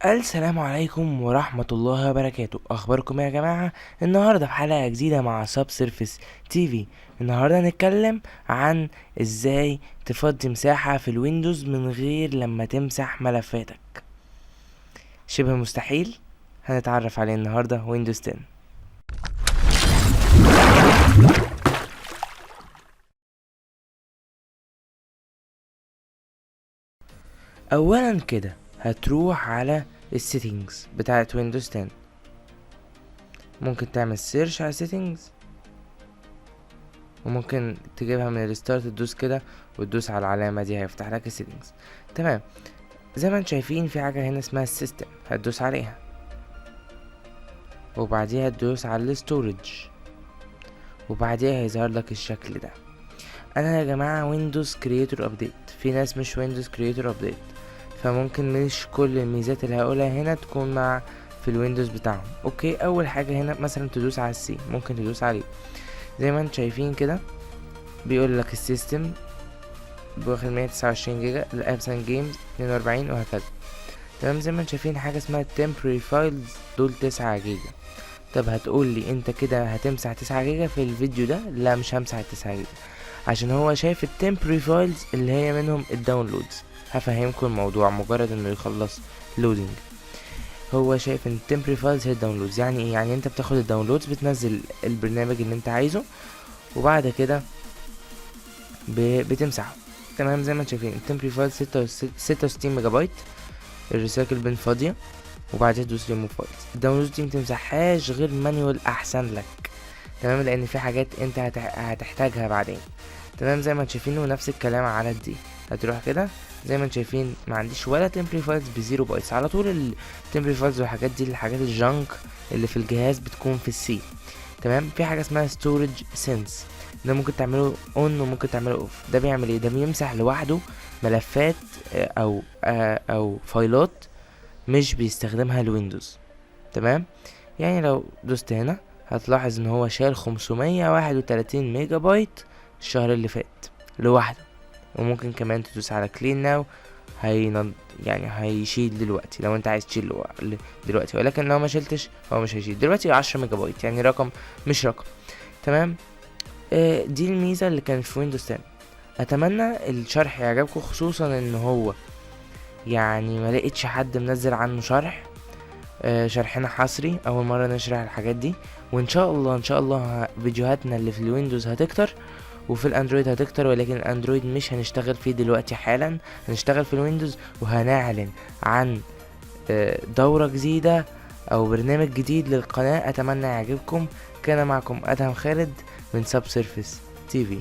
السلام عليكم ورحمة الله وبركاته. اخباركم يا جماعة؟ النهاردة في حلقة جديدة مع سب سيرفيس تي في. النهاردة هنتكلم عن ازاي تفضي مساحة في الويندوز من غير لما تمسح ملفاتك. شبه مستحيل. هنتعرف عليه النهاردة ويندوز 10. اولا كده هتروح على السيتنجز بتاعة ويندوز 10. ممكن تعمل سيرش على سيتنجز، وممكن تجيبها من الستارت، تدوس كده وتدوس على العلامة دي هيفتح لك السيتنجز. تمام. زي ما انتم شايفين في حاجة هنا اسمها السيستم، هتدوس عليها وبعديها تدوس على الستورج وبعديها هيظهر لك الشكل ده. انا يا جماعة ويندوز كرييتور ابديت، في ناس مش ويندوز كرييتور ابديت، فممكن مش كل الميزات اللي هقولها هنا تكون مع في الويندوز بتاعهم. اوكي، اول حاجة هنا مثلا تدوس على السي، ممكن تدوس عليه زي ما انتم شايفين كده. بيقول لك السيستم واخد 129 جيجا، الابسن جيمز 42 وهكذا. تمام. زي ما انتم شايفين حاجه اسمها temporary files، دول 9 جيجا. طب هتقول لي انت كده هتمسح 9 جيجا في الفيديو ده؟ لا، مش همسح 9 جيجا، عشان هو شايف temporary files اللي هي منهم الداونلودز. هفهمكم الموضوع مجرد انه يخلص لودينج. هو شايف ان temporary files هي الداونلودز. يعني ايه؟ يعني انت بتاخد الداونلودز، بتنزل البرنامج اللي انت عايزه وبعد كده بتمسحه. تمام. زي ما انتم شايفين التمبري فايل 66 ميجا بايت، الريسايكل بين فاضية، وبعدها تدوس ريموف فايلز. الداونلود دي متمسحهاش غير مانيوال احسن لك. تمام، لان في حاجات انت هتحتاجها بعدين. تمام. زي ما انتم شايفين ونفس الكلام على دي. هتروح كده زي ما انتم شايفين ما عنديش ولا تمبري فايلز بزيرو بايتس. على طول التمبري فايلز والحاجات دي الحاجات الجانك اللي في الجهاز بتكون في السي. تمام. في حاجه اسمها ستورج سينس، ده ممكن تعمله اون وممكن تعمله اوف. ده بيعمل ايه؟ ده بيمسح لوحده ملفات او فايلات مش بيستخدمها الويندوز. تمام. يعني لو دوست هنا هتلاحظ ان هو شال 531 ميجا بايت الشهر اللي فات لوحده. وممكن كمان تدوس على كلين ناو، يعني هيشيل دلوقتي لو انت عايز تشيل دلوقتي، ولكن لو ما شلتش هو مش هيشيل دلوقتي. 10 ميجا بايت يعني رقم مش رقم. تمام. دي الميزة اللي كانت في ويندوز 10. اتمنى الشرح يعجبكم، خصوصا ان هو يعني ما لقيتش حد منزل عنه شرح. شرحنا حصري، اول مرة نشرح الحاجات دي، وان شاء الله ان شاء الله فيديوهاتنا اللي في الويندوز هتكتر وفي الاندرويد هتكتر، ولكن الاندرويد مش هنشتغل فيه دلوقتي حالا، هنشتغل في الويندوز وهنعلن عن دورة جديدة او برنامج جديد للقناة. اتمنى يعجبكم. كان معكم ادهم خالد من سب سيرفيس تي في.